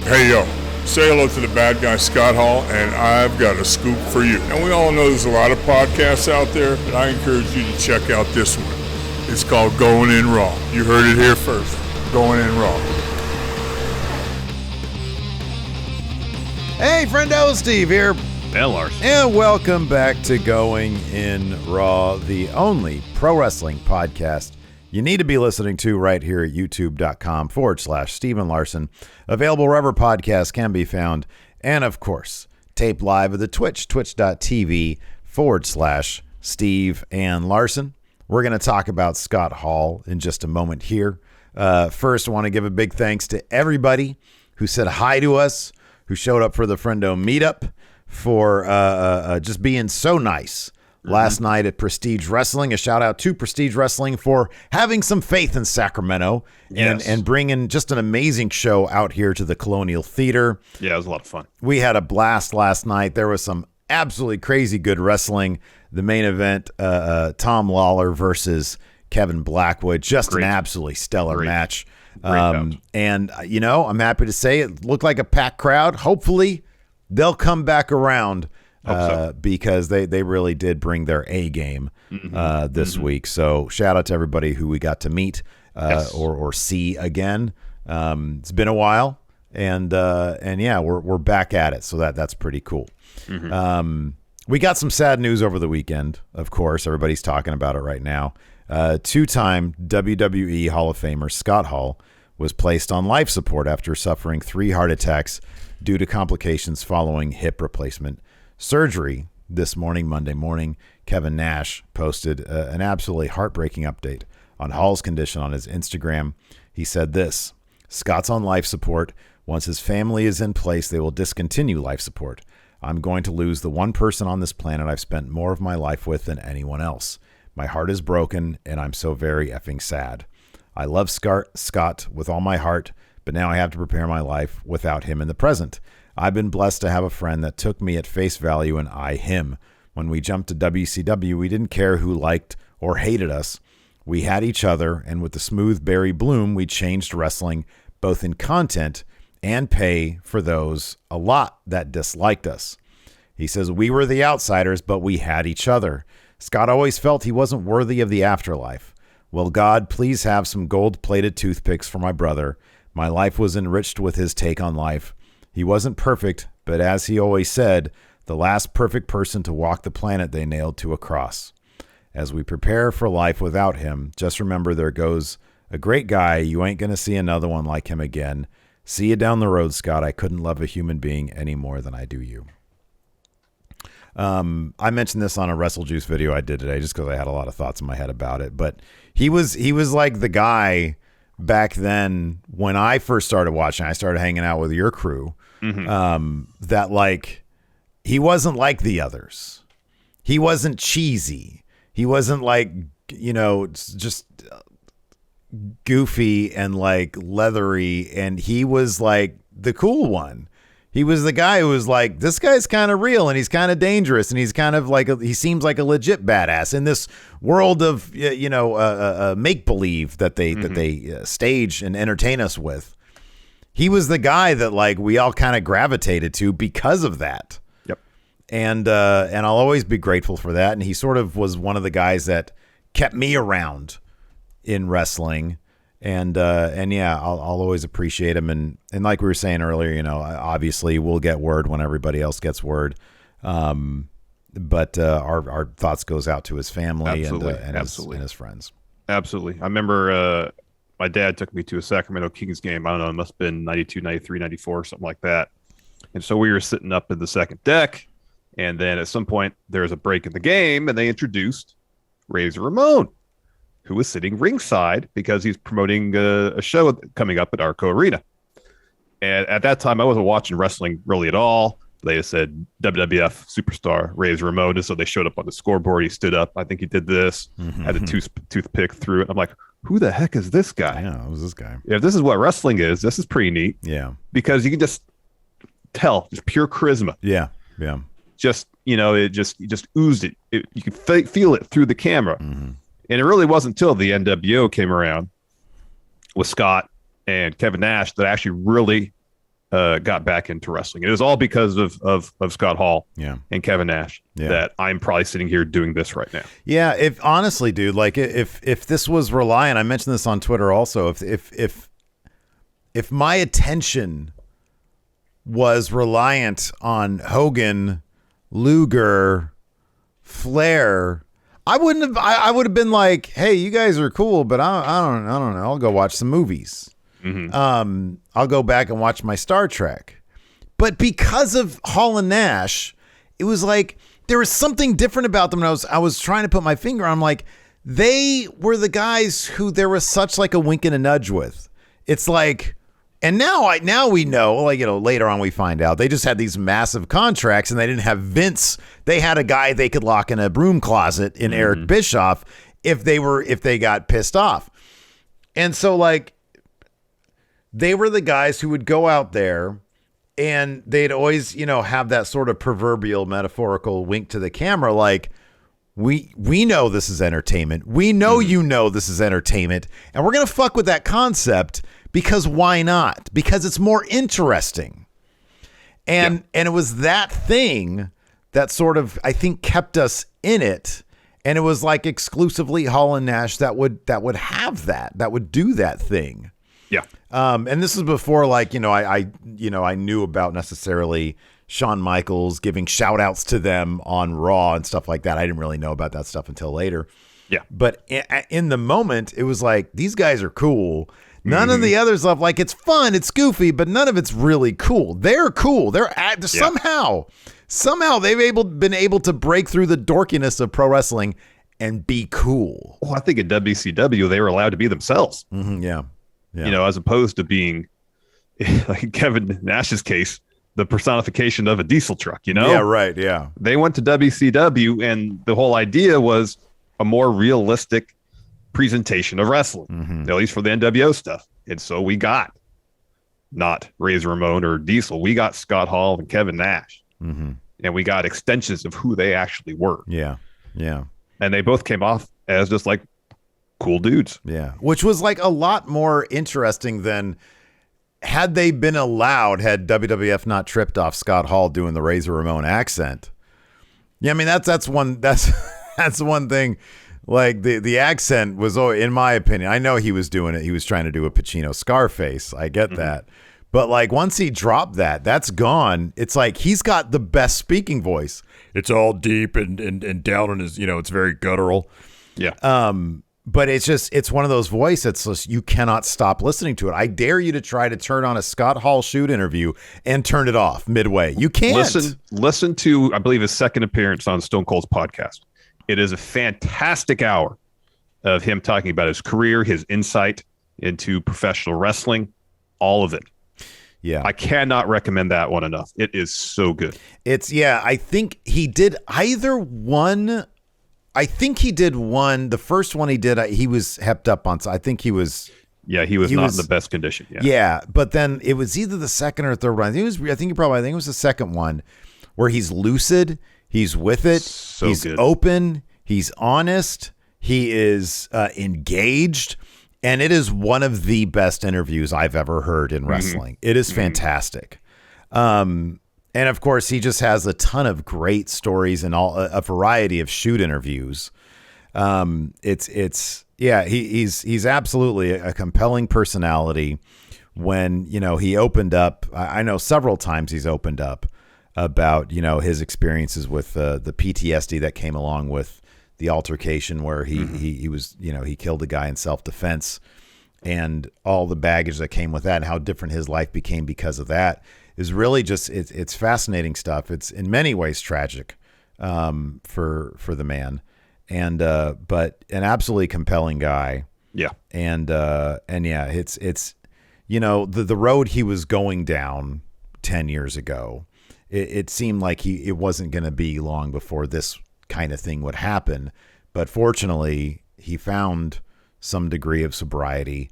Hey, yo, say hello to the bad guy, Scott Hall, and I've got a scoop for you. And we all know there's a lot of podcasts out there, but I encourage you to check out this one. It's called Going In Raw. You heard it here first. Going In Raw. Hey, friendo, Steve here. And Larson. And welcome back to Going In Raw, the only pro wrestling podcast you need to be listening to right here at youtube.com/Steven Larson. Available wherever podcasts can be found. And of course, taped live at the twitch.tv/Steve and Larson. We're going to talk about Scott Hall in just a moment here. First, I want to give a big thanks to everybody who said hi to us, who showed up for the Friendo meetup, for just being so nice last night at Prestige Wrestling. A shout out to Prestige Wrestling for having some faith in Sacramento and bringing just an amazing show out here to the Colonial Theater. Yeah, it was a lot of fun. We had a blast last night. There was some absolutely crazy good wrestling. The main event, Tom Lawler versus Kevin Blackwood, just an absolutely stellar match. And, you know, I'm happy to say it looked like a packed crowd. Hopefully they'll come back around because they really did bring their A game this week. So shout out to everybody who we got to meet or see again. It's been a while, and yeah, we're back at it. So that's pretty cool. We got some sad news over the weekend. Of course, everybody's talking about it right now. Two-time WWE Hall of Famer Scott Hall was placed on life support after suffering 3 heart attacks due to complications following hip replacement surgery. This morning, Monday morning, Kevin Nash posted an absolutely heartbreaking update on Hall's condition on his Instagram. He said this: "Scott's on life support. Once his family is in place, they will discontinue life support. I'm going to lose the one person on this planet I've spent more of my life with than anyone else. My heart is broken, and I'm so very effing sad. I love Scott with all my heart, but now I have to prepare my life without him in the present. I've been blessed to have a friend that took me at face value and I him. When we jumped to WCW, we didn't care who liked or hated us. We had each other, and with the smooth Barry Bloom, we changed wrestling both in content and pay for those a lot that disliked us." He says, "We were the outsiders, but we had each other. Scott always felt he wasn't worthy of the afterlife. Well, God, please have some gold-plated toothpicks for my brother. My life was enriched with his take on life. He wasn't perfect, but as he always said, the last perfect person to walk the planet they nailed to a cross. As we prepare for life without him, just remember there goes a great guy. You ain't going to see another one like him again. See you down the road, Scott. I couldn't love a human being any more than I do you." I mentioned this on a Wrestle Juice video I did today just because I had a lot of thoughts in my head about it. But he was like the guy back then when I first started watching. I started hanging out with your crew. That like he wasn't like the others. He wasn't cheesy. He wasn't like, you know, just goofy and like leathery, and he was like the cool one. He was the guy who was like, this guy's kind of real and he's kind of dangerous and he's kind of like he seems like a legit badass in this world of make believe that they stage and entertain us with. He was the guy that like we all kind of gravitated to because of that. Yep. And I'll always be grateful for that. And he sort of was one of the guys that kept me around in wrestling. And yeah, I'll always appreciate him. And like we were saying earlier, you know, obviously we'll get word when everybody else gets word. But our thoughts goes out to his family and his friends. Absolutely. I remember my dad took me to a Sacramento Kings game. I don't know, it must have been 92, 93, 94, something like that. And so we were sitting up in the second deck. And then at some point there was a break in the game and they introduced Razor Ramon, who was sitting ringside because he's promoting a show coming up at Arco Arena. And at that time, I wasn't watching wrestling really at all. They just said WWF superstar Razor Ramon. And so they showed up on the scoreboard. He stood up. I think he did this, had a toothpick through it. I'm like, who the heck is this guy? Yeah, who's this guy? If this is what wrestling is, this is pretty neat. Yeah. Because you can just tell, just pure charisma. Yeah, yeah. Just, you know, you just oozed it. You could feel it through the camera. Mm-hmm. And it really wasn't until the NWO came around with Scott and Kevin Nash that I actually really got back into wrestling. It was all because of Scott Hall and Kevin Nash that I'm probably sitting here doing this right now. Yeah, if honestly, dude, like if this was reliant, I mentioned this on Twitter also, if my attention was reliant on Hogan, Luger, Flair, I would have been like, hey, you guys are cool, but I don't know. I'll go watch some movies. I'll go back and watch my Star Trek. But because of Hall and Nash, it was like there was something different about them. And I was trying to put my finger on, like, they were the guys who there was such like a wink and a nudge with. It's like, and now we know, like, later on we find out they just had these massive contracts and they didn't have Vince. They had a guy they could lock in a broom closet in Eric Bischoff if they got pissed off. And so, like, they were the guys who would go out there and they'd always, have that sort of proverbial metaphorical wink to the camera. Like, we know this is entertainment. We know, this is entertainment, and we're going to fuck with that concept because why not? Because it's more interesting. And it was that thing that sort of, I think, kept us in it. And it was like exclusively Hall and Nash that would have that would do that thing. Yeah. And this is before, like, I knew about necessarily Shawn Michaels giving shout outs to them on Raw and stuff like that. I didn't really know about that stuff until later. Yeah. But in the moment, it was like, these guys are cool. None of the other stuff, like, it's fun, it's goofy, but none of it's really cool. They're cool. Somehow they've been able to break through the dorkiness of pro wrestling and be cool. Well, I think at WCW, they were allowed to be themselves. Yeah. As opposed to being, like in Kevin Nash's case, the personification of a diesel truck, Yeah, right, yeah. They went to WCW, and the whole idea was a more realistic presentation of wrestling, at least for the NWO stuff. And so we got not Razor Ramon or Diesel. We got Scott Hall and Kevin Nash. And we got extensions of who they actually were. Yeah. And they both came off as just like cool dudes. Yeah. Which was like a lot more interesting than had they been allowed, had WWF not tripped off Scott Hall doing the Razor Ramon accent. Yeah, I mean, that's one thing. Like the accent was, in my opinion, I know he was doing it. He was trying to do a Pacino Scarface. I get that. But like once he dropped that's gone. It's like he's got the best speaking voice. It's all deep and down on his, it's very guttural. Yeah. But it's one of those voices that's just, you cannot stop listening to it. I dare you to try to turn on a Scott Hall shoot interview and turn it off midway. You can't. Listen to, I believe, his second appearance on Stone Cold's podcast. It is a fantastic hour of him talking about his career, his insight into professional wrestling, all of it. Yeah. I cannot recommend that one enough. It is so good. I think he did either one. I think he did one. The first one he did, he was hepped up on. So I think he was. Yeah, he was not in the best condition. Yeah. But then it was either the second or third one. I think it was the second one where he's lucid. He's with it. So he's good. Open. He's honest. He is engaged. And it is one of the best interviews I've ever heard in wrestling. It is fantastic. And of course, he just has a ton of great stories and a variety of shoot interviews. He's absolutely a compelling personality. When, he opened up, I know several times he's opened up about, his experiences with the PTSD that came along with the altercation where he was, he killed a guy in self-defense, and all the baggage that came with that and how different his life became because of that is really just, it's fascinating stuff. It's in many ways tragic for the man, but an absolutely compelling guy. Yeah. And yeah, it's the road he was going down 10 years ago, it seemed like it wasn't going to be long before this kind of thing would happen. But fortunately, he found some degree of sobriety,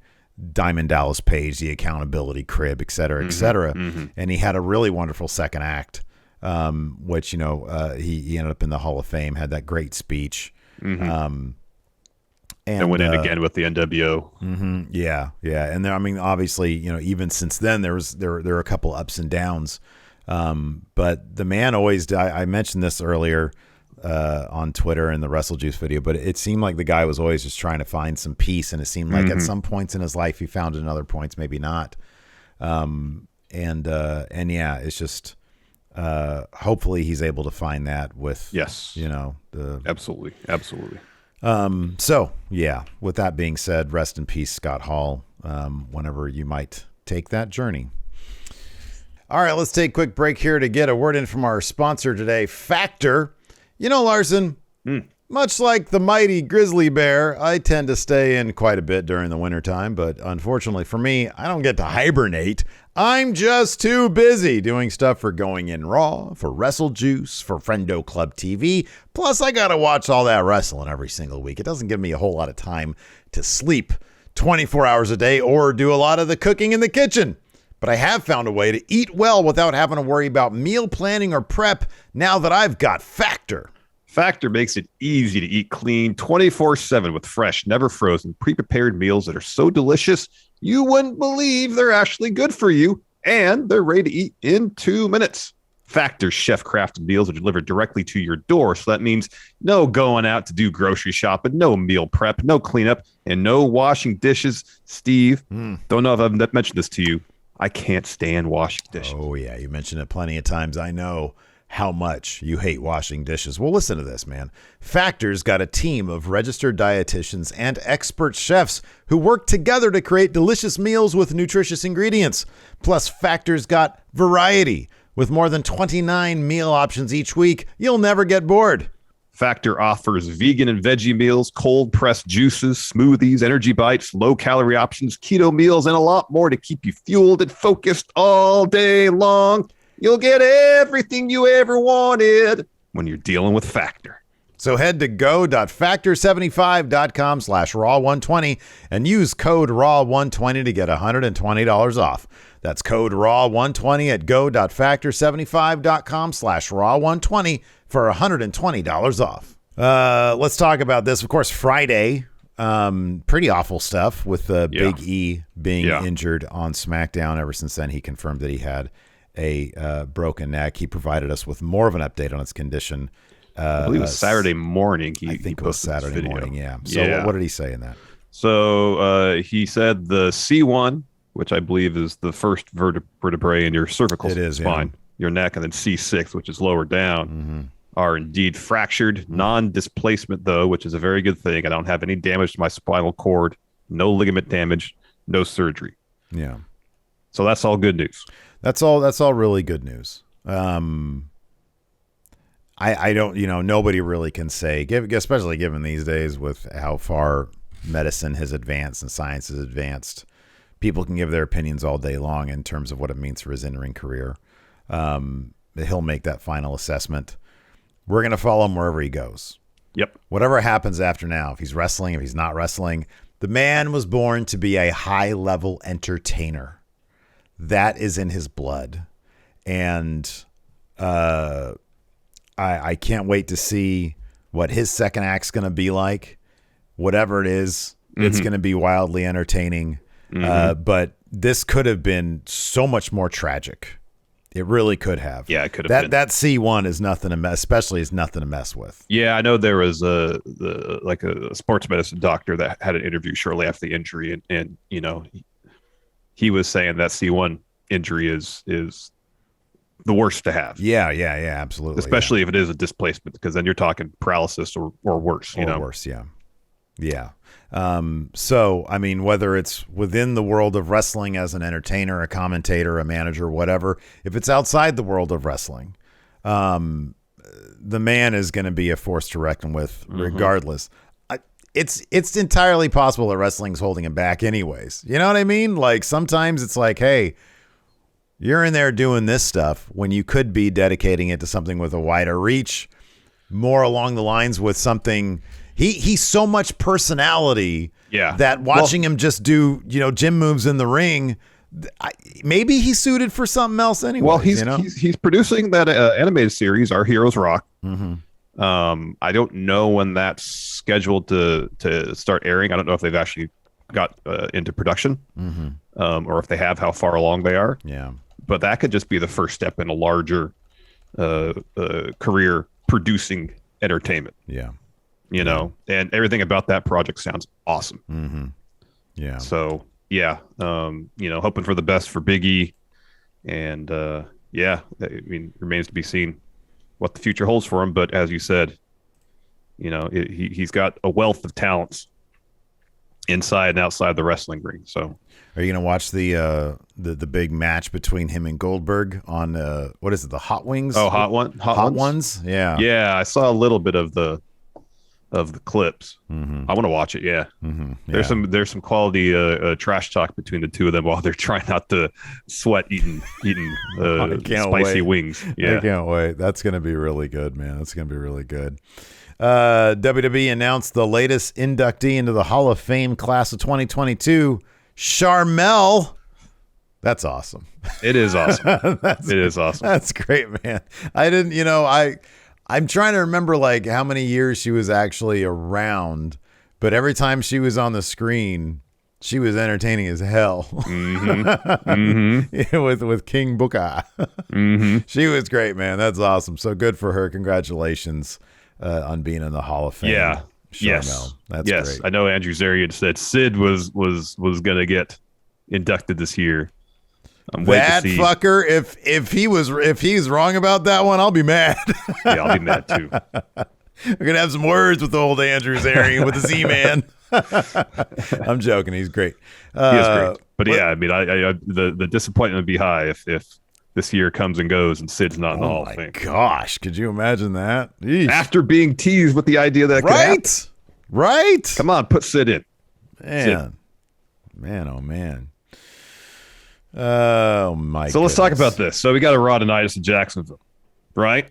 Diamond Dallas Page, the accountability crib, et cetera, et cetera. And he had a really wonderful second act, which, he ended up in the Hall of Fame, had that great speech. And went in again with the NWO. Yeah. And there, I mean, obviously, even since then, there are a couple ups and downs. But the man always, I mentioned this earlier on Twitter in the Wrestle Juice video, but it seemed like the guy was always just trying to find some peace. And it seemed like at some points in his life, he found it, in other points, maybe not. And yeah, it's just, hopefully he's able to find that with, absolutely. So yeah, with that being said, rest in peace, Scott Hall, whenever you might take that journey. All right, let's take a quick break here to get a word in from our sponsor today, Factor. Larson, much like the mighty grizzly bear, I tend to stay in quite a bit during the wintertime, but unfortunately for me, I don't get to hibernate. I'm just too busy doing stuff for Going In Raw, for Wrestle Juice, for Friendo Club TV. Plus, I got to watch all that wrestling every single week. It doesn't give me a whole lot of time to sleep 24 hours a day or do a lot of the cooking in the kitchen. But I have found a way to eat well without having to worry about meal planning or prep now that I've got Factor. Factor makes it easy to eat clean 24/7 with fresh, never frozen, pre-prepared meals that are so delicious you wouldn't believe they're actually good for you, and they're ready to eat in 2 minutes. Factor chef-crafted meals are delivered directly to your door, so that means no going out to do grocery shopping, no meal prep, no cleanup, and no washing dishes. Steve, don't know if I've mentioned this to you. I can't stand washing dishes. Oh, yeah. You mentioned it plenty of times. I know how much you hate washing dishes. Well, listen to this, man. Factor's got a team of registered dietitians and expert chefs who work together to create delicious meals with nutritious ingredients. Plus, Factor's got variety. With more than 29 meal options each week, you'll never get bored. Factor offers vegan and veggie meals, cold-pressed juices, smoothies, energy bites, low-calorie options, keto meals, and a lot more to keep you fueled and focused all day long. You'll get everything you ever wanted when you're dealing with Factor. So head to go.factor75.com/raw120 and use code RAW120 to get $120 off. That's code RAW120 at go.factor75.com/raw120 for $120 off. Let's talk about this. Of course, Friday, pretty awful stuff with Big E being injured on SmackDown. Ever since then, he confirmed that he had a broken neck. He provided us with more of an update on his condition. I believe it was Saturday morning. I think it was Saturday morning, yeah. So what did he say in that? So he said the C1, which I believe is the first vertebrae in your cervical spine, your neck, and then C6, which is lower down, are indeed fractured. Non-displacement, though, which is a very good thing. I don't have any damage to my spinal cord, no ligament damage, no surgery. Yeah. So that's all good news. That's all really good news. I don't, nobody really can say, especially given these days with how far medicine has advanced and science has advanced. People can give their opinions all day long in terms of what it means for his in-ring career. He'll make that final assessment. We're going to follow him wherever he goes. Yep. Whatever happens after now, if he's wrestling, if he's not wrestling, the man was born to be a high-level entertainer. That is in his blood. And I can't wait to see what his second act's going to be like. Whatever it is, it's going to be wildly entertaining. But this could have been so much more tragic. It really could have. Yeah, it could have been. That C1 is nothing to mess, especially is nothing to mess with. Yeah, I know there was a sports medicine doctor that had an interview shortly after the injury, and he was saying that C1 injury is the worst to have. Yeah, absolutely. Especially if it is a displacement, because then you're talking paralysis or worse. Worse, yeah. Yeah. So, I mean, whether it's within the world of wrestling as an entertainer, a commentator, a manager, whatever, if it's outside the world of wrestling, the man is going to be a force to reckon with regardless. It's entirely possible that wrestling's holding him back anyways. You know what I mean? Like sometimes it's like, hey, you're in there doing this stuff when you could be dedicating it to something with a wider reach, more along the lines with something. He's so much personality that watching him just do, gym moves in the ring, maybe he's suited for something else anyway. Well, he's producing that animated series, Our Heroes Rock. I don't know when that's scheduled to start airing. I don't know if they've actually got into production, or if they have, how far along they are. Yeah. But that could just be the first step in a larger career producing entertainment. Yeah. You know, and everything about that project sounds awesome. Mm-hmm. Yeah. So, yeah, you know, hoping for the best for Big E. And, yeah, I mean, remains to be seen what the future holds for him. But as you said, you know, he's got a wealth of talents inside and outside the wrestling ring. So, are you gonna watch the big match between him and Goldberg on what is it, the Hot Wings? Oh, Hot Ones? Yeah. Yeah, I saw a little bit of the clips. I want to watch it. Yeah. Yeah. There's some quality trash talk between the two of them while they're trying not to sweat eating spicy wings. Yeah. I can't wait. That's gonna be really good, man. That's gonna be really good. WWE announced the latest inductee into the Hall of Fame class of 2022, Sharmell. That's awesome. It is awesome. It is awesome. That's great, man. I didn't, you know, I'm trying to remember like how many years she was actually around, but every time she was on the screen, she was entertaining as hell. With King Booker. She was great, man. That's awesome. So good for her. Congratulations on being in the Hall of Fame. Yeah. Sharmell. Yes. That's great. I know Andrew Zarian said Sid was going to get inducted this year. I'm waiting that to see. fucker, if he's wrong about that one, I'll be mad. Yeah, I'll be mad too. We're gonna have some words with old Andrew Zarian with the Z-Man. I'm joking. He's great. He is great. But yeah, I mean, the disappointment would be high if this year comes and goes and Sid's not in the Hall of Fame. Gosh, could you imagine that? Eesh. After being teased with the idea that could happen. Right. Come on, put Sid in. Man, oh man. Oh my. So let's talk about this. So we got a Raw tonight in Jacksonville, right?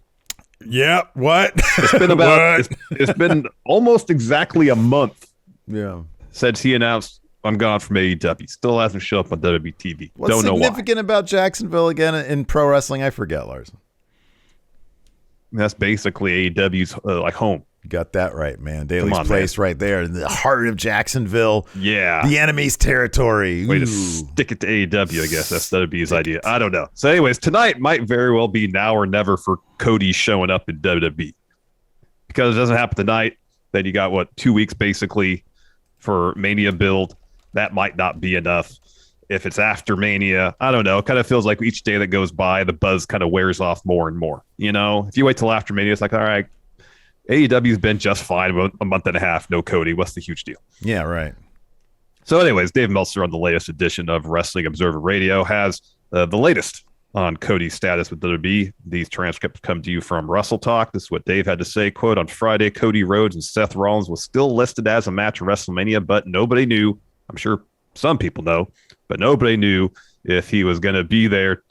Yeah. What? It's been about it's been almost exactly a month. Yeah. Since he announced I'm gone from AEW. Still hasn't shown up on WWE TV. What's Don't know why. significant about Jacksonville again in pro wrestling? I forget, Larson. That's basically AEW's like home. Got that right, man. Daly's place right there in the heart of Jacksonville. Yeah. The enemy's territory. Way to stick it to AEW, I guess. That's WWE's idea. I don't know. So anyways, tonight might very well be now or never for Cody showing up in WWE. Because it doesn't happen tonight, then you got, 2 weeks basically for Mania build. That might not be enough. If it's after Mania, I don't know. It kind of feels like each day that goes by, the buzz kind of wears off more and more. You know, if you wait till after Mania, it's like, all right, AEW's been just fine with a month and a half. No Cody. What's the huge deal? Yeah, right. So anyways, Dave Meltzer on the latest edition of Wrestling Observer Radio has the latest on Cody's status with WWE. These transcripts come to you from Wrestle Talk. This is what Dave had to say. Quote, on Friday, Cody Rhodes and Seth Rollins was still listed as a match at WrestleMania, but nobody knew. I'm sure some people know, but nobody knew if he was going to be there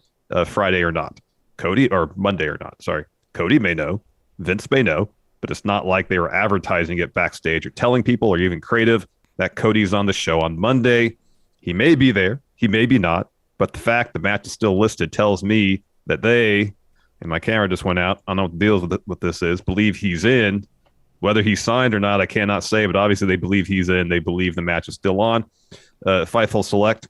Friday or not. Or Monday or not. Sorry. Cody may know. Vince may know. But it's not like they were advertising it backstage or telling people or even creative that Cody's on the show on Monday. He may be there. He may be not. But the fact the match is still listed tells me that they, and my camera just went out, I don't know what the deal with this is, believe he's in. Whether he's signed or not, I cannot say, but obviously they believe he's in. They believe the match is still on. Fightful Select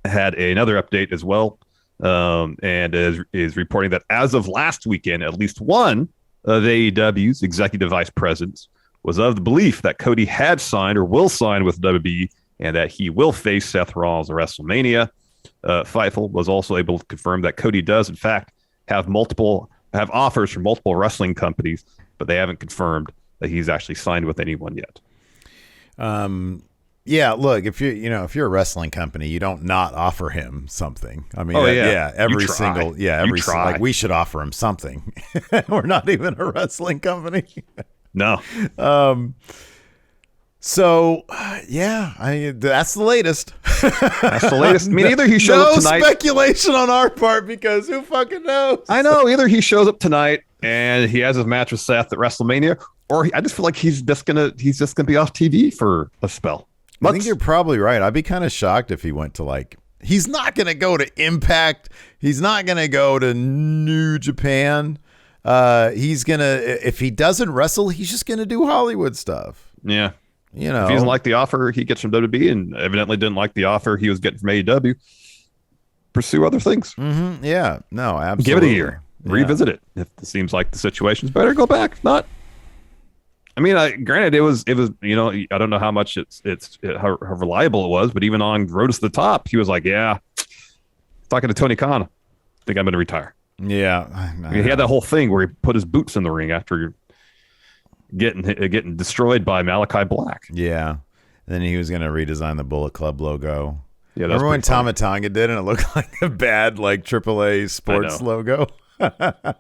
had another update as well, and is reporting that as of last weekend, at least one of AEW's executive vice presidents was of the belief that Cody had signed or will sign with WWE and that he will face Seth Rollins at WrestleMania. Fightful was also able to confirm that Cody does, in fact, have offers from multiple wrestling companies, but they haven't confirmed that he's actually signed with anyone yet. Yeah, look, if you're a wrestling company, you don't not offer him something. I mean, every single, like we should offer him something. We're not even a wrestling company. No. So, that's the latest. That's the latest. I mean, either he shows up tonight. No speculation on our part because who fucking knows? I know. Either he shows up tonight and he has his match with Seth at WrestleMania, or I just feel like he's just gonna be off TV for a spell. I think you're probably right. I'd be kind of shocked if he went to he's not going to go to Impact. He's not going to go to New Japan. He's gonna, if he doesn't wrestle, he's just gonna do Hollywood stuff. Yeah. You know, if he doesn't like the offer he gets from WWE, and evidently didn't like the offer he was getting from AEW, pursue other things. Mm-hmm. Yeah, no, absolutely. Give it a year, revisit it. If it seems like the situation's better, go back. If not, I mean, granted, it was, you know, I don't know how much how reliable it was, but even on Road to the Top, he was like, yeah, talking to Tony Khan, I think I'm going to retire. Yeah. I mean, he had that whole thing where he put his boots in the ring after getting destroyed by Malachi Black. Yeah. And then he was going to redesign the Bullet Club logo. Yeah, that's remember when Tama Tonga did, and it looked like a bad like AAA sports logo. Fightful,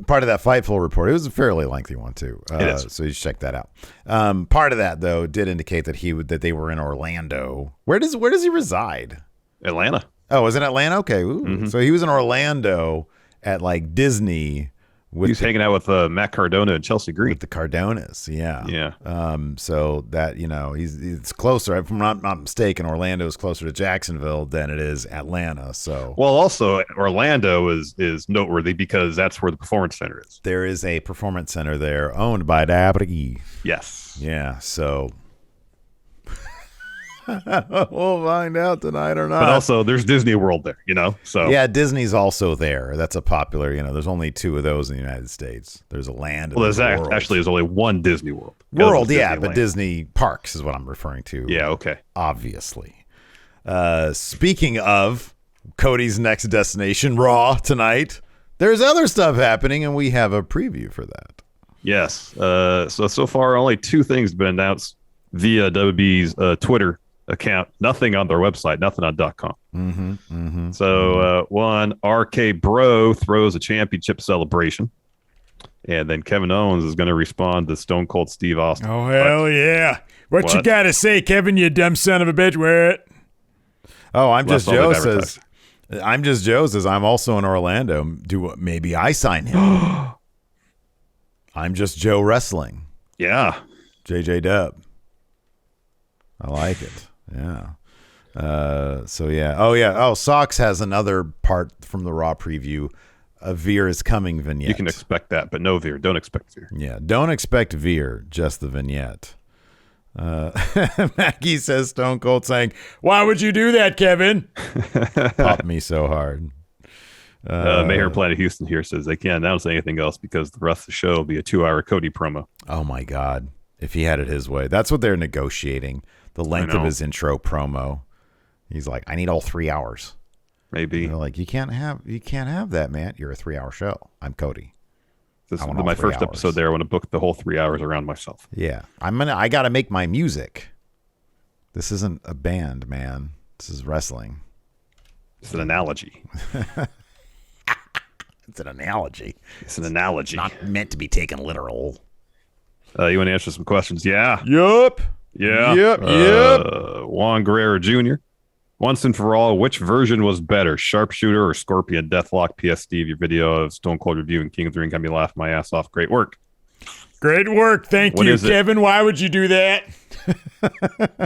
part of that Fightful report, it was a fairly lengthy one too. It is. So you should check that out. Part of that though did indicate that they were in Orlando. Where does he reside? Atlanta. Oh, was it Atlanta? Okay. Mm-hmm. So he was in Orlando at like Disney. He's hanging out with Matt Cardona and Chelsea Green. With the Cardonas, yeah. Yeah. So that, you know, it's closer. If I'm not mistaken, Orlando is closer to Jacksonville than it is Atlanta. So, well, also Orlando is noteworthy because that's where the Performance Center is. There is a Performance Center there owned by WWE. Yes. Yeah. So we'll find out tonight or not. But also, there's Disney World there, you know. So yeah, Disney's also there. That's a popular. You know, there's only 2 of those in the United States. There's a land. Well, there's actually only one Disney World. Yeah, but Disney Parks is what I'm referring to. Yeah. Okay. Obviously. Speaking of Cody's next destination, Raw tonight. There's other stuff happening, and we have a preview for that. Yes. So far, only 2 things have been announced via WWE's Twitter account. Nothing on their website. Nothing on .com. So one, RK Bro throws a championship celebration, and then Kevin Owens is going to respond to Stone Cold Steve Austin. Oh hell yeah! What you got to say, Kevin? You dumb son of a bitch! What? Oh, I'm just Joe says. I'm also in Orlando. Maybe I sign him? I'm just Joe Wrestling. Yeah. JJ Dub. I like it. Yeah. So yeah. Oh yeah. Oh, Sox has another part from the Raw preview. A Veer is coming vignette. You can expect that, but no Veer. Don't expect Veer. Yeah. Don't expect Veer. Just the vignette. Mackie says Stone Cold saying, "Why would you do that, Kevin?" Popped me so hard. Mayor Planet Houston here says they can't announce anything else because the rest of the show will be a 2-hour Cody promo. Oh my God. If he had it his way. That's what they're negotiating. The length of his intro promo. He's like, I need all 3 hours. Maybe. And they're like, you can't have that, man. You're a 3-hour show. I'm Cody. This is my first episode there. I want to book the whole 3 hours around myself. Yeah. I gotta make my music. This isn't a band, man. This is wrestling. It's an analogy. It's an analogy. It's an analogy. Not meant to be taken literal. You want to answer some questions? Yeah. Yup. Yeah. Yep. Juan Guerrero Jr. Once and for all, which version was better, Sharpshooter or Scorpion Deathlock? P.S. Steve, your video of Stone Cold reviewing King of the Ring got me laugh my ass off. Great work. Great work. Thank you, Kevin. Why would you do that?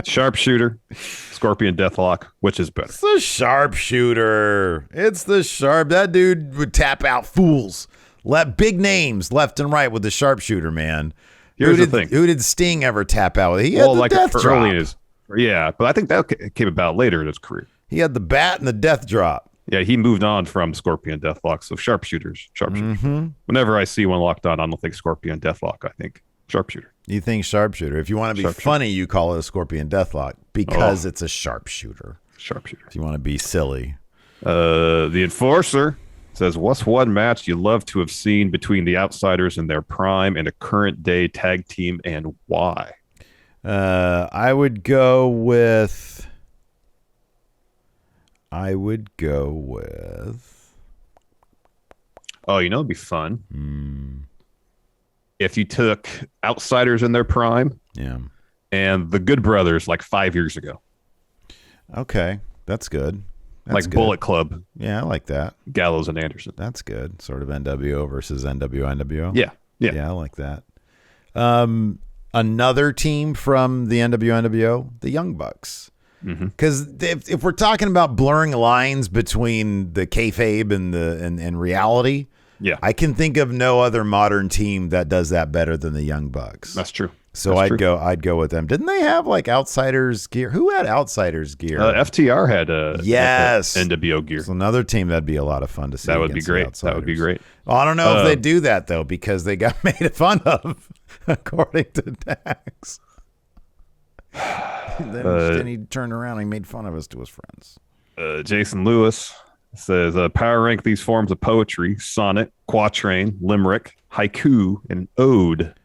Sharpshooter, Scorpion Deathlock. Which is better? It's the Sharpshooter. It's the sharp. That dude would tap out fools. Big names left and right with the Sharpshooter, man. Here's the thing. Who did Sting ever tap out with? He had the death drop. Yeah, but I think that came about later in his career. He had the bat and the death drop. Yeah, he moved on from Scorpion Deathlock. So Sharpshooters. Mm-hmm. Whenever I see one locked on, I don't think Scorpion Deathlock. I think Sharpshooter. You think Sharpshooter. If you want to be funny, you call it a Scorpion Deathlock because it's a Sharpshooter. Sharpshooter. If you want to be silly. The Enforcer says, what's one match you love to have seen between the Outsiders in their prime and a current day tag team, and why? I would go with oh, you know, it'd be fun if you took Outsiders in their prime, and the Good Brothers like 5 years ago. Okay, that's good. Like good. Bullet Club. Yeah, I like that. Gallows and Anderson. That's good. Sort of NWO versus NWO. Yeah. I like that. Another team from the NWO, the Young Bucks. Because if we're talking about blurring lines between the kayfabe and reality, I can think of no other modern team that does that better than the Young Bucks. That's true. So I'd go with them. Didn't they have like Outsiders gear? Who had Outsiders gear? FTR had NWO gear. It's another team that'd be a lot of fun to see. That would be great. That would be great. Well, I don't know if they do that though, because they got made fun of, according to Dax. Then he turned around and he made fun of us to his friends. Jason Lewis says, power rank these forms of poetry: sonnet, quatrain, limerick, haiku, and ode.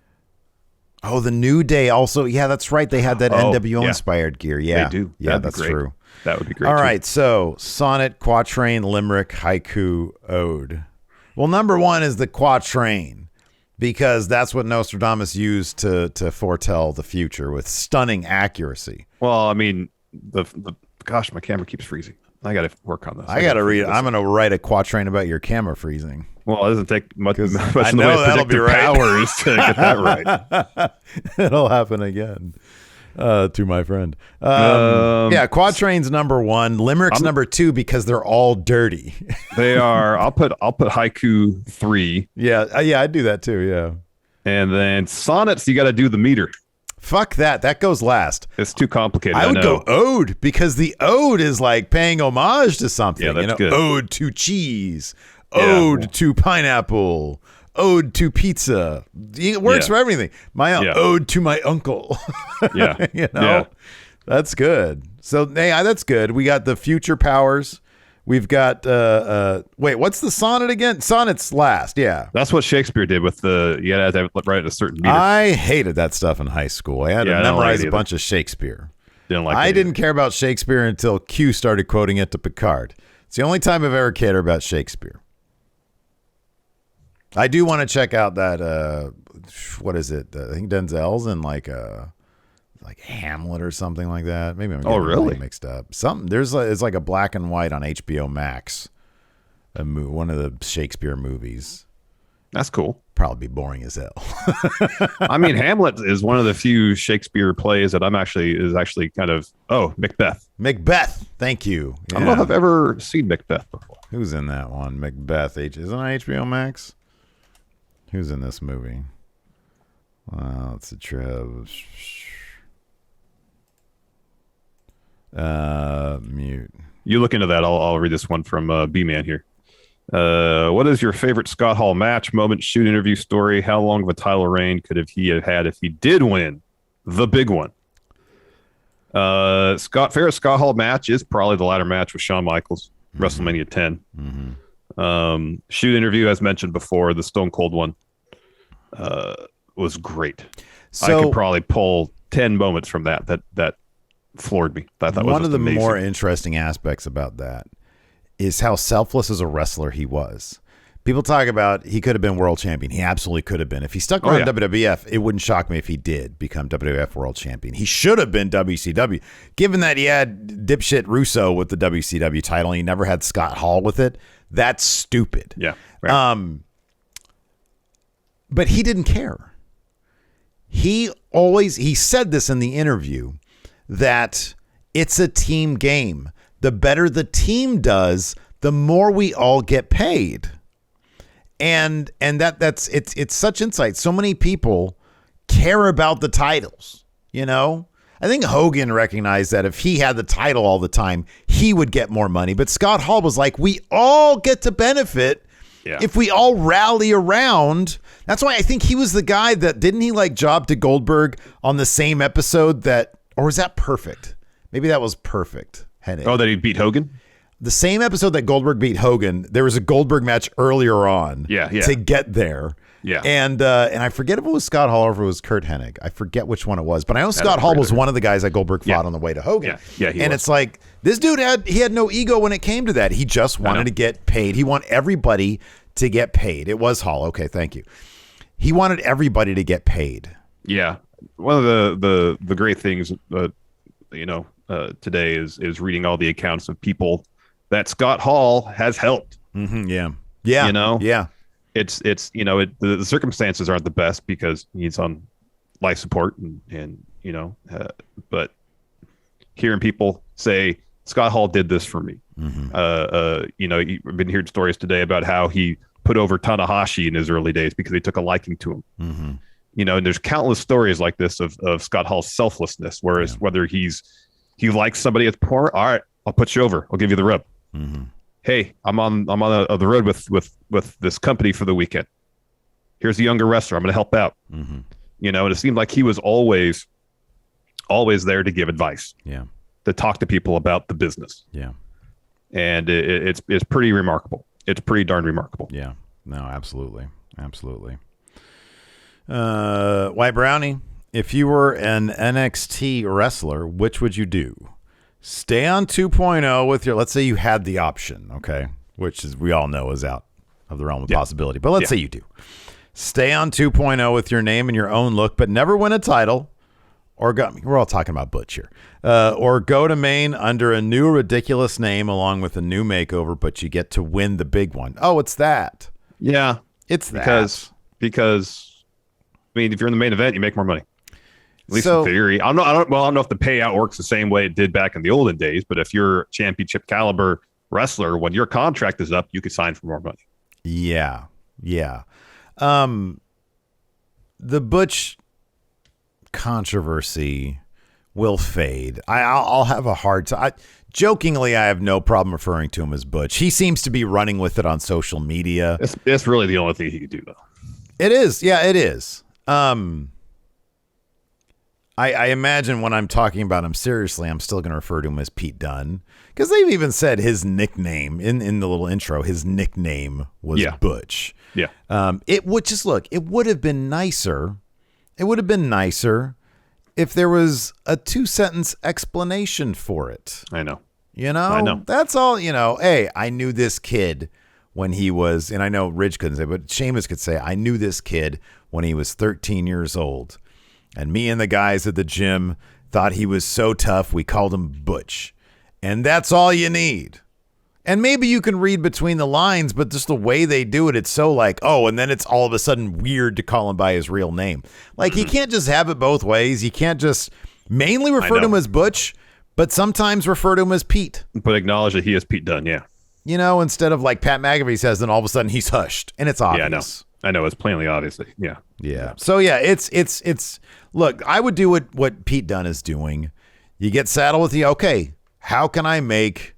Oh, the New Day also. Yeah, that's right. They had that NWO-inspired gear. Yeah, they do. Yeah, that's true. That would be great. All right, so sonnet, quatrain, limerick, haiku, ode. Well, number one is the quatrain, because that's what Nostradamus used to foretell the future with stunning accuracy. Well, I mean, gosh, my camera keeps freezing. I got to work on this. I got to read it. I'm going to write a quatrain about your camera freezing. Well, it doesn't take much in the way of predictive powers to get that right. It'll happen again. To my friend. Quatrain's number one. Limerick's number two because they're all dirty. They are. I'll put haiku 3. Yeah, I'd do that too. Yeah. And then sonnets, you got to do the meter. Fuck that. That goes last. It's too complicated. I would go ode, because the ode is like paying homage to something. Yeah, that's good. Ode to cheese. Ode to pineapple. Ode to pizza. It works for everything. Ode to my uncle. That's good. So that's good. We got the future powers. We've got wait, what's the sonnet again? Sonnet's last. Yeah, that's what Shakespeare did with you had to write at a certain meter. I hated that stuff in high school. I had to memorize a bunch of Shakespeare. I didn't care about Shakespeare until Q started quoting it to Picard. It's the only time I've ever cared about Shakespeare. I do want to check out that what is it? I think Denzel's in like Hamlet or something like that. Maybe I'm getting really mixed up. Something it's like a black and white on HBO Max. One of the Shakespeare movies. That's cool. Probably be boring as hell. I mean, Hamlet is one of the few Shakespeare plays that is actually kind of Macbeth. Macbeth. Thank you. Yeah. I don't know if I've ever seen Macbeth before. Who's in that one? Macbeth. Isn't it on HBO Max? Who's in this movie? Well, it's a Trev. Mute. You look into that. I'll read this one from B-Man here. What is your favorite Scott Hall match, moment, shoot, interview, story? How long of a title reign could he have had if he did win the big one? Favorite Scott Hall match is probably the ladder match with Shawn Michaels, WrestleMania 10. Mm-hmm. Shoot interview, as mentioned before, the Stone Cold one was great. So, I could probably pull 10 moments from that floored me. That was one of the amazing. More interesting aspects about that is how selfless as a wrestler he was. People talk about he could have been world champion. He absolutely could have been. If he stuck around WWF, it wouldn't shock me if he did become WWF world champion. He should have been WCW. Given that he had dipshit Russo with the WCW title and he never had Scott Hall with it, that's stupid. Yeah. Right. But he didn't care. He said this in the interview, that it's a team game. The better the team does, the more we all get paid. And that's it's such insight. So many people care about the titles, you know? I think Hogan recognized that if he had the title all the time, he would get more money. But Scott Hall was like, we all get to benefit if we all rally around. That's why I think he was the guy that, didn't he like job to Goldberg on the same episode or was that Perfect? Maybe that was Perfect. Oh, that he beat Hogan? The same episode that Goldberg beat Hogan, there was a Goldberg match earlier on to get there. Yeah. And I forget if it was Scott Hall or if it was Kurt Hennig. I forget which one it was. But I know Scott Hall was one of the guys that Goldberg fought on the way to Hogan. Yeah, he was. It's like, this dude had no ego when it came to that. He just wanted to get paid. He wanted everybody to get paid. It was Hall. Okay, thank you. He wanted everybody to get paid. Yeah. One of the great things today is reading all the accounts of people that Scott Hall has helped. Mm-hmm, yeah. Yeah. It's the circumstances aren't the best because he's on life support and but hearing people say, Scott Hall did this for me. You've been hearing stories today about how he put over Tanahashi in his early days because he took a liking to him. And there's countless stories like this of Scott Hall's selflessness, whereas whether he likes somebody that's poor, all right, I'll put you over. I'll give you the rub. Hey, I'm on the road with this company for the weekend. Here's a younger wrestler. I'm going to help out. And it seemed like he was always there to give advice. Yeah. To talk to people about the business. Yeah. And it's pretty remarkable. It's pretty darn remarkable. Yeah. No, absolutely. Absolutely. White Brownie, if you were an NXT wrestler, which would you do? Stay on 2.0 with let's say you had the option, okay? Which is, we all know is out of the realm of possibility. But let's say you do. Stay on 2.0 with your name and your own look, but never win a title. We're all talking about Butch here. Or go to Maine under a new ridiculous name along with a new makeover, but you get to win the big one. Oh, it's that. Yeah. It's that. Because I mean, if you're in the main event, you make more money. At least in theory. I don't know if the payout works the same way it did back in the olden days, but if you're championship caliber wrestler, when your contract is up, you could sign for more money. Yeah. Yeah. The Butch controversy will fade. I'll have a hard time. Jokingly, I have no problem referring to him as Butch. He seems to be running with it on social media. It's really the only thing he could do, though. It is. Yeah, it is. I imagine when I'm talking about him seriously, I'm still going to refer to him as Pete Dunne, because they've even said his nickname in the little intro. His nickname was Butch. Yeah. It would have been nicer. It would have been nicer if there was a 2-sentence explanation for it. I know. I know. That's all. Hey, I knew this kid when he was, and I know Ridge couldn't say, but Sheamus could say, I knew this kid when he was 13 years old. And me and the guys at the gym thought he was so tough, we called him Butch. And that's all you need. And maybe you can read between the lines, but just the way they do it, it's so like, oh, and then it's all of a sudden weird to call him by his real name. Like, you can't just have it both ways. You can't just mainly refer to him as Butch, but sometimes refer to him as Pete. But acknowledge that he is Pete Dunne, yeah. Instead of like Pat McAfee says, then all of a sudden he's hushed. And it's obvious. Yeah, I know. It's plainly obvious. Yeah. Yeah. So, yeah, it's look, I would do what Pete Dunne is doing. You get saddled with okay, how can I make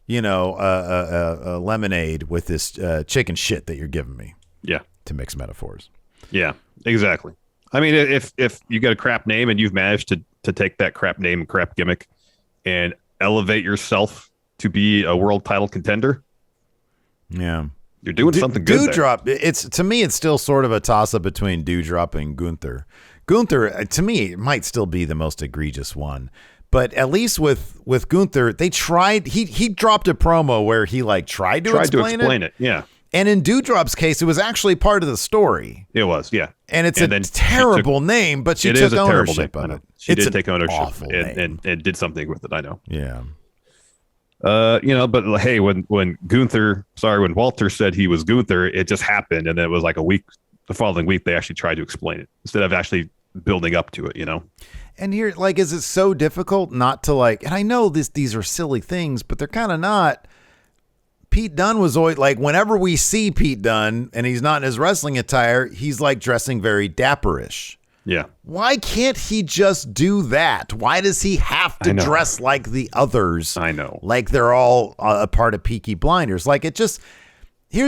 a lemonade with this chicken shit that you're giving me? Yeah. To mix metaphors. Yeah, exactly. I mean, if you got a crap name and you've managed to take that crap name and crap gimmick and elevate yourself to be a world title contender. Yeah. You're doing something good. Doudrop, to me, it's still sort of a toss-up between Doudrop and Gunther. Gunther, to me, might still be the most egregious one. But at least with Gunther, they tried. He dropped a promo where he tried to explain it. Yeah. And in Doudrop's case, it was actually part of the story. It was, yeah. And it's a terrible name, but she took ownership of it. She did take ownership and did something with it. I know. Yeah. But hey, when Walter said he was Gunther, it just happened, and then it was like the following week they actually tried to explain it instead of actually building up to it. And here, is it so difficult not to and I know these are silly things, but they're kind of not. Pete Dunne was always whenever we see Pete Dunne and he's not in his wrestling attire, he's dressing very dapperish. Yeah. Why can't he just do that? Why does he have to dress like the others? I know. Like they're all a part of Peaky Blinders. Here's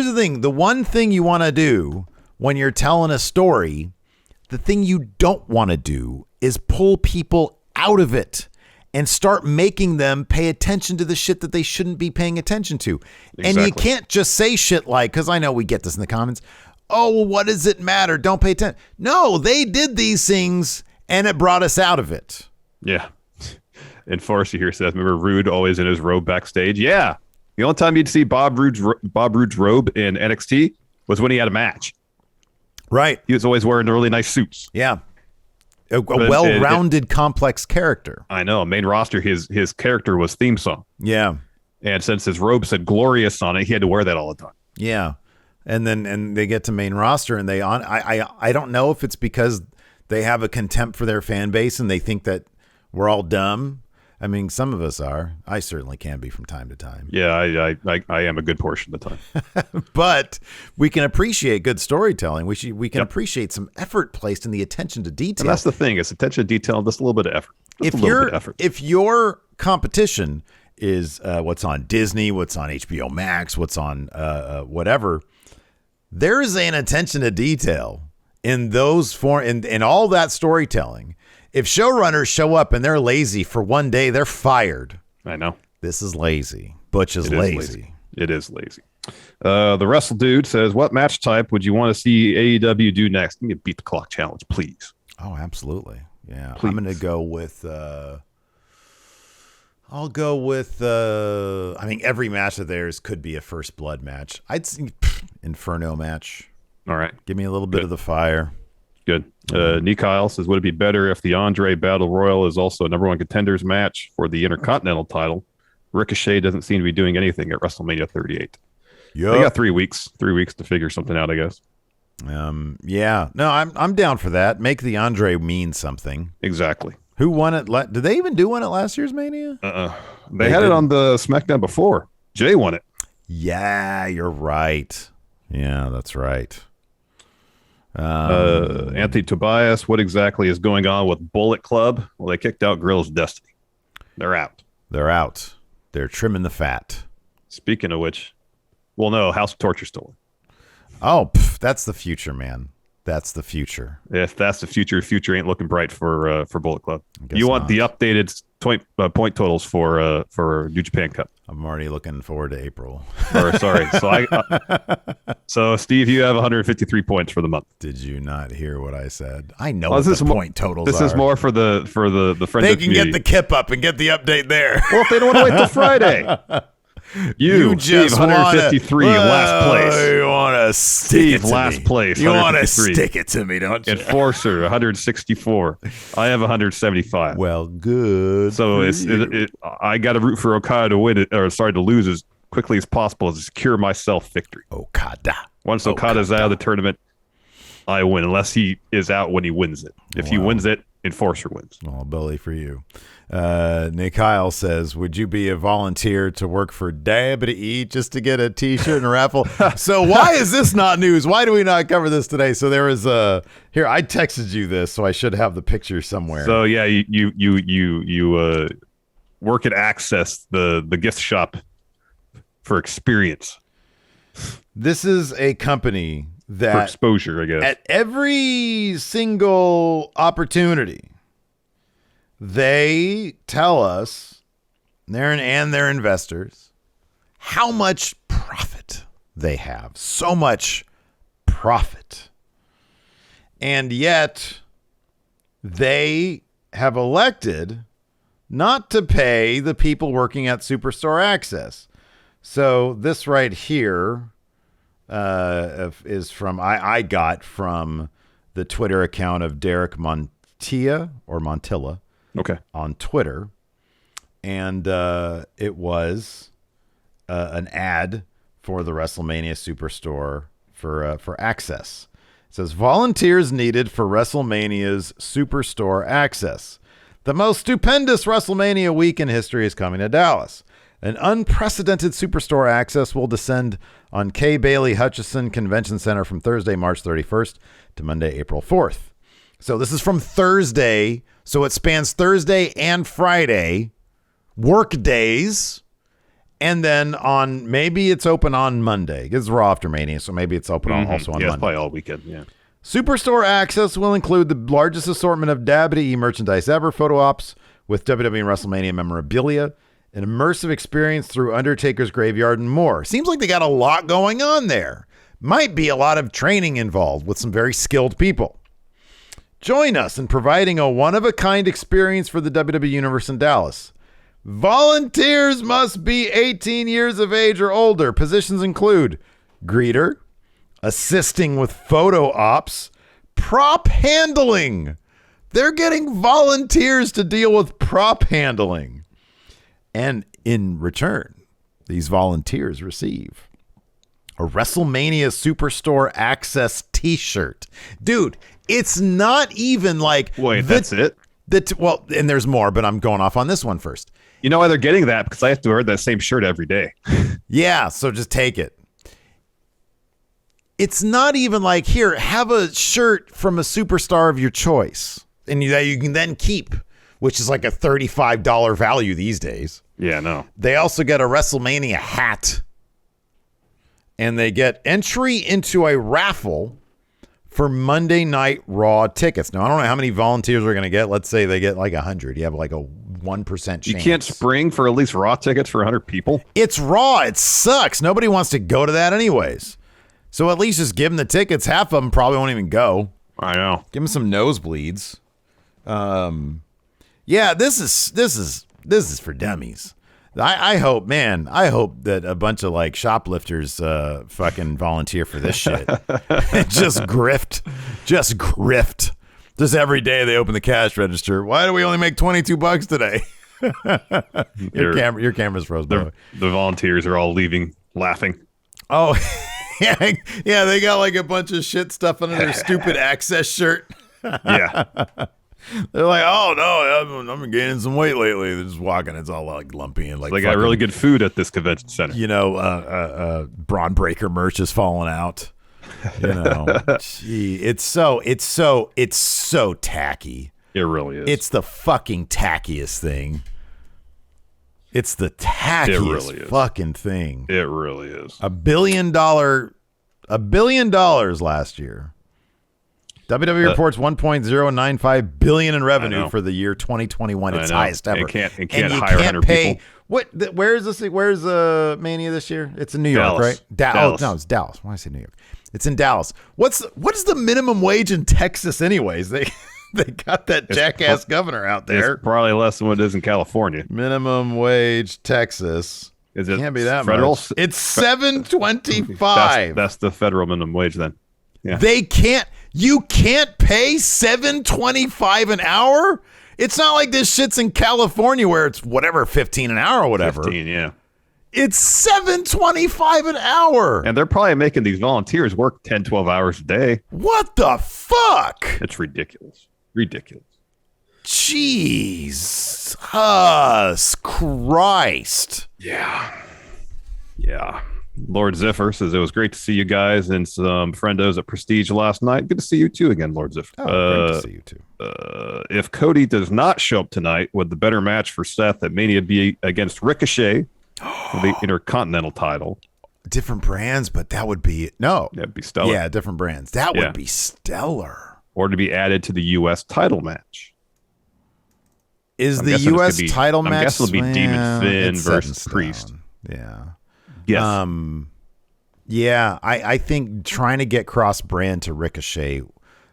the thing. The one thing you want to do when you're telling a story, the thing you don't want to do is pull people out of it and start making them pay attention to the shit that they shouldn't be paying attention to. Exactly. And you can't just say shit because I know we get this in the comments. Oh, well, what does it matter? Don't pay attention. No, they did these things and it brought us out of it. Yeah. And Forrester here says, remember Rude always in his robe backstage? Yeah. The only time you'd see Bob Roode's robe in NXT was when he had a match. Right. He was always wearing really nice suits. Yeah. A well-rounded, complex character. I know. Main roster, his character was theme song. Yeah. And since his robe said Glorious on it, he had to wear that all the time. Yeah. And they get to main roster and I don't know if it's because they have a contempt for their fan base and they think that we're all dumb. I mean, some of us are. I certainly can be from time to time. Yeah, I am a good portion of the time. But we can appreciate good storytelling. We can appreciate some effort placed in the attention to detail. And that's the thing. It's attention to detail, just a little bit of effort. If your competition is what's on Disney, what's on HBO Max, what's on whatever, there is an attention to detail in those in all that storytelling. If showrunners show up and they're lazy for one day, they're fired. I know. This is lazy. Butch is lazy. It is lazy. The Wrestle Dude says, what match type would you want to see AEW do next? Give me a beat the clock challenge, please. Oh, absolutely. Yeah. Please. I'm going to go with, I'll go with, I mean, every match of theirs could be a first blood match. I'd see Inferno match. All right. Give me a little bit of the fire. Good. Nick Kyle says, would it be better if the Andre Battle Royal is also a number one contenders match for the Intercontinental title? Ricochet doesn't seem to be doing anything at WrestleMania 38. Yeah. They got 3 weeks. 3 weeks to figure something out, I guess. Yeah. No, I'm down for that. Make the Andre mean something. Exactly. Who won it? Did they even do one at last year's Mania? They had it on the SmackDown before. Jay won it. Yeah, you're right. Yeah, that's right. Anthony Tobias, what exactly is going on with Bullet Club? Well, they kicked out Guerrilla's Destiny. They're out. They're trimming the fat. Speaking of which, well, no, House of Torture still in. Oh, that's the future, man. That's the future. If that's the future ain't looking bright for Bullet Club. You want the updated point totals for New Japan Cup. I'm already looking forward to April. Sorry. So Steve, you have 153 points for the month. Did you not hear what I said? I know what the point totals This are. is more for the Friendo They can community. get the Kip Up and get the update there. Well, if they don't want to wait till Friday. You just Steve, 153 last place. You want to stick it to last me. place. You want to stick it to me, don't you? Enforcer 164. I have 175. Well, good. So I got to root for Okada to win it, or to lose as quickly as possible to secure myself victory. Okada. Once Okada's out of the tournament, I win. Unless he is out when he wins it. If he wins it, Enforcer wins. Well, bully for you. Nick Kyle says, would you be a volunteer to work for WWE just to get a t-shirt and a raffle? So why is this not news? Why do we not cover this today? So there was here, I texted you this, so I should have the picture somewhere. So yeah, you work at Access, the gift shop for experience. This is a company that for exposure, I guess. At every single opportunity, they tell us, and their investors, how much profit they have. So much profit. And yet, they have elected not to pay the people working at Superstore Access. So this right here is from, I got from the Twitter account of Derek Montilla on Twitter. And it was an ad for the WrestleMania Superstore for Access. It says, volunteers needed for WrestleMania's Superstore Access. The most stupendous WrestleMania week in history is coming to Dallas. An unprecedented Superstore Access will descend on Kay Bailey Hutchison Convention Center from Thursday, March 31st to Monday, April 4th. So this is from Thursday. So it spans Thursday and Friday, work days. And then maybe it's open on Monday. It's Raw after Mania, so maybe it's open also on Monday. It's probably all weekend, yeah. Superstore Access will include the largest assortment of WWE merchandise ever, photo ops with WWE and WrestleMania memorabilia, an immersive experience through Undertaker's Graveyard, and more. Seems like they got a lot going on there. Might be a lot of training involved with some very skilled people. Join us in providing a one-of-a-kind experience for the WWE Universe in Dallas. Volunteers must be 18 years of age or older. Positions include greeter, assisting with photo ops, prop handling. They're getting volunteers to deal with prop handling. And in return, these volunteers receive a WrestleMania Superstore Access t-shirt. Dude, it's not even like... Wait, that's it? Well, and there's more, but I'm going off on this one first. You know why they're getting that? Because I have to wear that same shirt every day. Yeah, so just take it. It's not even like, here, have a shirt from a superstar of your choice, and that you can then keep, which is like a $35 value these days. Yeah, no. They also get a WrestleMania hat, and they get entry into a raffle for Monday Night Raw tickets. Now, I don't know how many volunteers we're going to get. Let's say they get like 100. You have like a 1% chance. You can't spring for at least Raw tickets for 100 people? It's Raw. It sucks. Nobody wants to go to that anyways. So at least just give them the tickets. Half of them probably won't even go. I know. Give them some nosebleeds. Yeah, this is for dummies. I hope that a bunch of like shoplifters fucking volunteer for this shit. Just grift. Just every day they open the cash register. Why do we only make $22 today? Your camera's froze. By the way. The volunteers are all leaving laughing. Oh, yeah, they got like a bunch of shit stuff under their stupid Access shirt. Yeah. They're like, oh no, I've been gaining some weight lately. They're just walking, it's all like lumpy and like they got really good food at this convention center. You know, Braun Breaker merch is falling out. You know, gee, it's so tacky. It really is. It's the fucking tackiest thing. It's the tackiest fucking thing. It really is. $1 billion last year. WWE reports $1.095 billion in revenue for the year 2021. It's highest ever. And can't you hire 100 people. Where is this? Where's Mania this year? It's in New York, Dallas. right? Dallas. Oh, no, it's Dallas. Why did I say New York? It's in Dallas. What is the minimum wage in Texas, anyways? They got that jackass governor out there. It's probably less than what it is in California. Minimum wage Texas. Is it Can't be that federal? much. It's $7.25. That's the federal minimum wage then. Yeah. You can't pay $7.25 an hour? It's not like this shit's in California where it's whatever, 15 an hour or whatever. 15, yeah. It's $7.25 an hour. And they're probably making these volunteers work 10, 12 hours a day. What the fuck? It's ridiculous. Ridiculous. Jesus Christ. Yeah. Yeah. Lord Ziffer says, it was great to see you guys and some friendos at Prestige last night. Good to see you too again, Lord Ziffer. Great to see you too. If Cody does not show up tonight, would the better match for Seth at Mania be against Ricochet for the Intercontinental title? Different brands, but that would be... No. That'd be stellar. Yeah, different brands. That would be stellar. Or to be added to the U.S. title match. Is the U.S. title match... I'm guessing it'll be Demon Finn versus Priest. Yeah. Yes. Yeah, I think trying to get cross-brand to Ricochet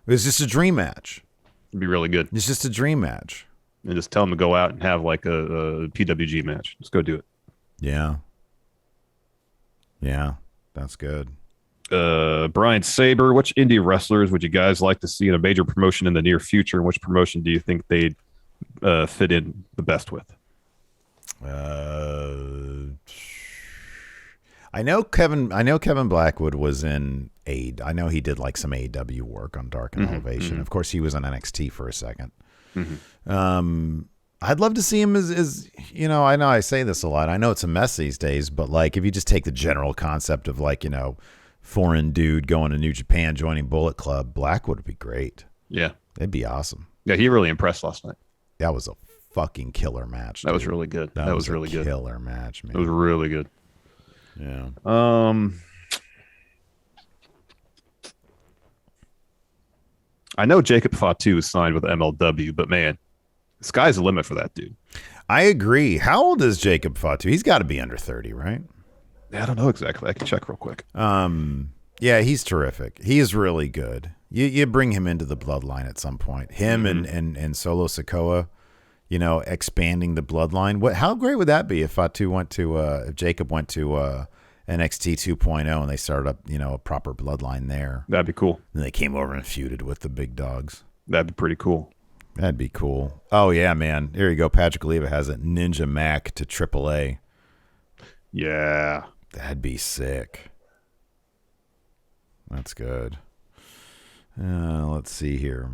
was just a dream match. It'd be really good. It's just a dream match. And just tell them to go out and have like a PWG match. Just go do it. Yeah. Yeah, that's good. Brian Saber, which indie wrestlers would you guys like to see in a major promotion in the near future? And which promotion do you think they'd fit in the best with? I know Kevin Blackwood was in I know he did like some AEW work on Dark and Elevation. Of course, he was on NXT for a second. I'd love to see him as you know. I know I say this a lot. I know it's a mess these days, but like if you just take the general concept of like, you know, foreign dude going to New Japan, joining Bullet Club, Blackwood would be great. Yeah, it'd be awesome. Yeah, he really impressed last night. That was a fucking killer match. That was really good. That was really good. Killer match, man. It was really good. Yeah. I know Jacob Fatu is signed with MLW, but man, the sky's the limit for that dude. I agree. How old is Jacob Fatu? He's got to be under 30, right? I don't know exactly. I can check real quick. Yeah, he's terrific. He is really good. You bring him into the bloodline at some point. Him and Solo Sikoa, you know, expanding the bloodline. How great would that be if Fatu went to if Jacob went to NXT 2.0 and they started up, you know, a proper bloodline there. That'd be cool. And they came over and feuded with the big dogs. That'd be pretty cool. That'd be cool. Oh yeah, man. Here you go. Patrick Leva has it. Ninja Mac to AAA. Yeah. That'd be sick. That's good. Let's see here.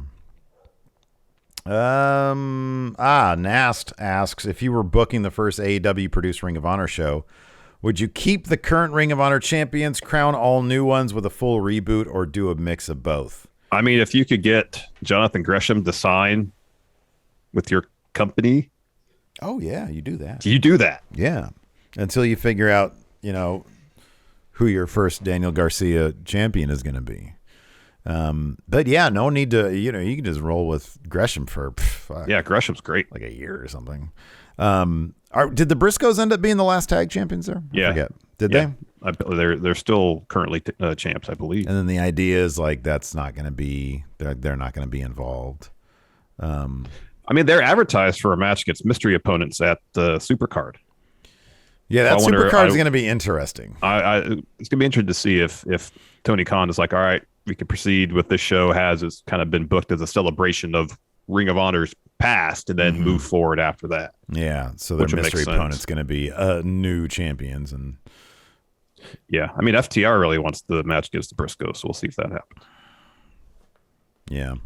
Nast asks, if you were booking the first AEW produced Ring of Honor show, would you keep the current Ring of Honor champions, crown all new ones with a full reboot, or do a mix of both? I mean, if you could get Jonathan Gresham to sign with your company. Oh, yeah, you do that. You do that. Yeah. Until you figure out, who your first Daniel Garcia champion is going to be. But yeah, no need to, you can just roll with Gresham for Gresham's great. Like a year or something. Did the Briscoes end up being the last tag champions there? Yeah. I forget. Did they? They're still currently champs, I believe. And then the idea is like that's not going to be they're not going to be involved. I mean, they're advertised for a match against mystery opponents at the Supercard. Yeah, that Supercard is going to be interesting. It's going to be interesting to see if Tony Khan is like, all right, we can proceed with this show it's kind of been booked as a celebration of Ring of Honor's past and then move forward after that. Yeah, so their mystery opponent's going to be new champions. And yeah, I mean, FTR really wants the match against the Briscoes, so we'll see if that happens. Yeah.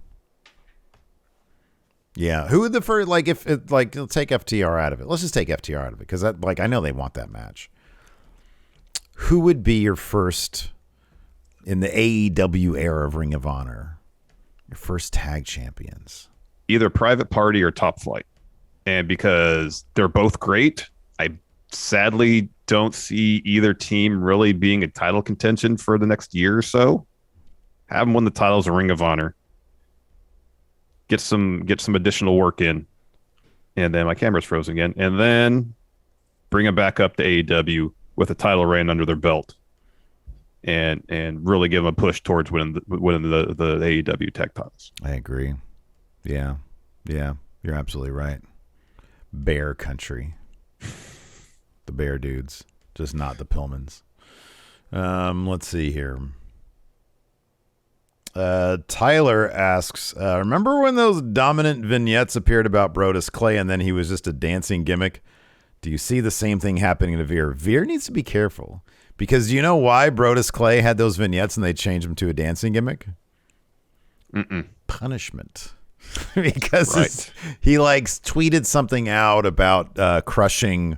Yeah, who would the first, like, if it, like, take FTR out of it. Let's just take FTR out of it because I know they want that match. Who would be your first in the AEW era of Ring of Honor? Your first tag champions? Either Private Party or Top Flight. And because they're both great, I sadly don't see either team really being a title contention for the next year or so. Have them win the titles of Ring of Honor. Get some additional work in, and then my camera's frozen again. And then bring them back up to AEW with a title reign under their belt, and really give them a push towards winning the AEW tag titles. I agree. Yeah, you're absolutely right. Bear country, the Bear dudes, just not the Pillmans. Let's see here. Tyler asks, remember when those dominant vignettes appeared about Brodus Clay and then he was just a dancing gimmick? Do you see the same thing happening to Veer? Veer needs to be careful because do you know why Brodus Clay had those vignettes and they changed him to a dancing gimmick? Punishment. Because he tweeted something out about crushing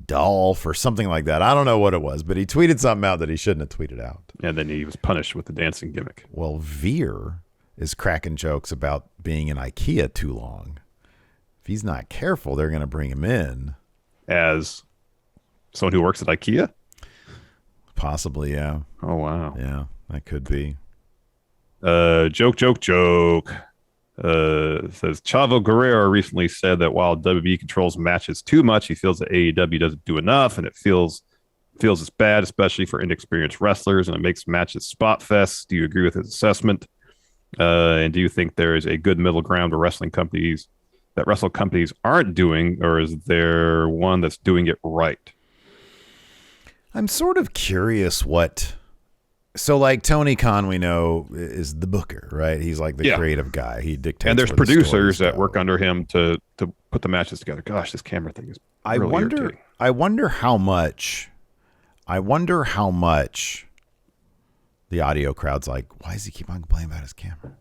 Dolph or something like that. I don't know what it was, but he tweeted something out that he shouldn't have tweeted out. And then he was punished with the dancing gimmick. Well, Veer is cracking jokes about being in IKEA too long. If he's not careful, they're going to bring him in. As someone who works at IKEA? Possibly, yeah. Oh, wow. Yeah, that could be. Joke. Says Chavo Guerrero recently said that while WWE controls matches too much, he feels that AEW doesn't do enough, and it feels it's bad, especially for inexperienced wrestlers, and it makes matches spot fests. Do you agree with his assessment? And do you think there is a good middle ground where wrestling companies aren't doing, or is there one that's doing it right? I'm sort of curious what. So, Tony Khan, we know, is the booker, right? He's the creative guy. He dictates. And there's producers that work under him to put the matches together. Gosh, this camera thing is really irritating. I wonder how much the audio crowd's like, why does he keep on complaining about his camera?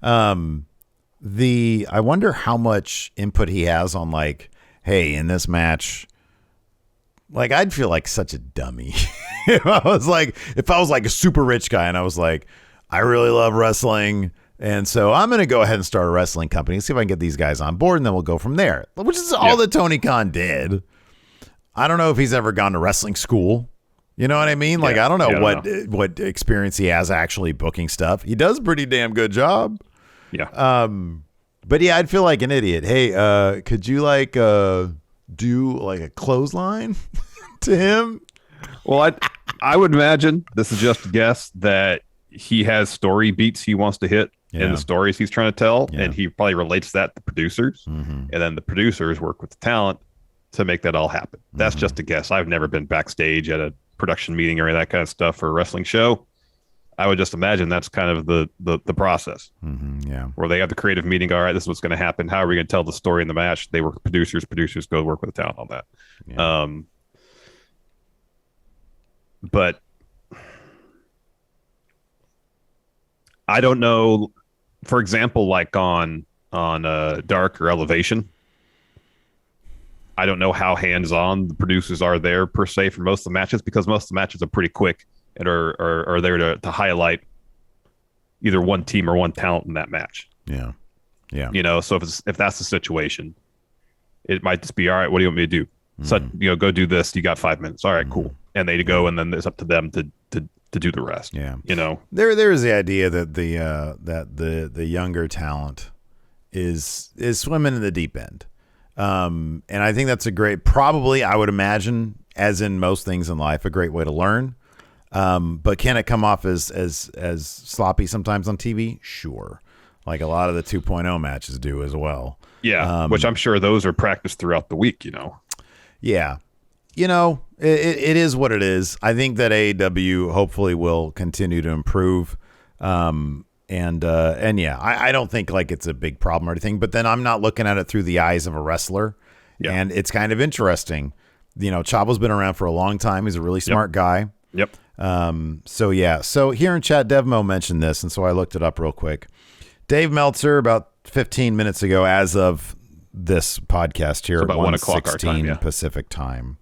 I wonder how much input he has on hey, in this match, I'd feel like such a dummy. if I was a super rich guy and I was like, I really love wrestling. And so I'm going to go ahead and start a wrestling company and see if I can get these guys on board. And then we'll go from there, which is all that Tony Khan did. I don't know if he's ever gone to wrestling school. You know what I mean? I don't know what experience he has actually booking stuff. He does a pretty damn good job. Yeah. But yeah, I'd feel like an idiot. Hey, could you do a clothesline to him? Well, I would imagine, this is just a guess, that he has story beats he wants to hit in the stories he's trying to tell, and he probably relates that to producers, and then the producers work with the talent to make that all happen. That's just a guess. I've never been backstage at a production meeting or any of that kind of stuff for a wrestling show. I would just imagine that's kind of the process. Where they have the creative meeting. All right, this is what's going to happen. How are we going to tell the story in the match? They work with producers. Producers go work with the talent on that. Yeah. But I don't know. For example, on on Dark or Elevation. I don't know how hands-on the producers are there per se for most of the matches, because most of the matches are pretty quick and are there to highlight either one team or one talent in that match. Yeah. So if that's the situation, it might just be, all right, what do you want me to do? So, go do this. You got 5 minutes. All right, cool. And they go, and then it's up to them to do the rest. Yeah. There is the idea that the younger talent is swimming in the deep end. And I think that's a great, probably, I would imagine, as in most things in life, a great way to learn. But can it come off as sloppy sometimes on TV? Sure. Like a lot of the 2.0 matches do as well. Yeah. Which I'm sure those are practiced throughout the week, Yeah. It is what it is. I think that AEW hopefully will continue to improve. And yeah, I don't think like it's a big problem or anything, but then I'm not looking at it through the eyes of a wrestler. Yeah. And it's kind of interesting. Chavo's been around for a long time. He's a really smart guy. Yep. So yeah. So here in chat, Devmo mentioned this, and so I looked it up real quick. Dave Meltzer, about 15 minutes ago, as of this podcast here, about at 1:00 our time, Pacific time,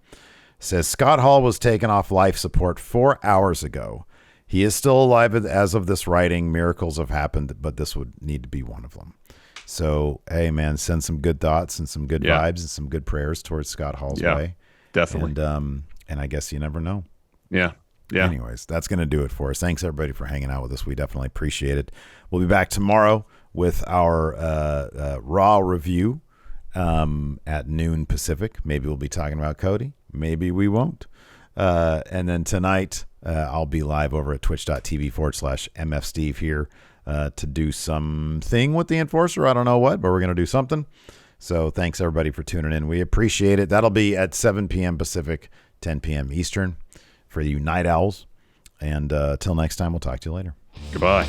says Scott Hall was taken off life support 4 hours ago. He is still alive as of this writing. Miracles have happened, but this would need to be one of them. So, hey, man, send some good thoughts and some good vibes and some good prayers towards Scott Hall's way. Definitely. And I guess you never know. Yeah. Anyways, that's going to do it for us. Thanks, everybody, for hanging out with us. We definitely appreciate it. We'll be back tomorrow with our Raw review at noon Pacific. Maybe we'll be talking about Cody. Maybe we won't. And then tonight, I'll be live over at twitch.tv/MFSteve here to do something with the Enforcer. I don't know what, but we're going to do something. So thanks, everybody, for tuning in. We appreciate it. That'll be at 7 p.m. Pacific, 10 p.m. Eastern for you night owls. And till next time, we'll talk to you later. Goodbye.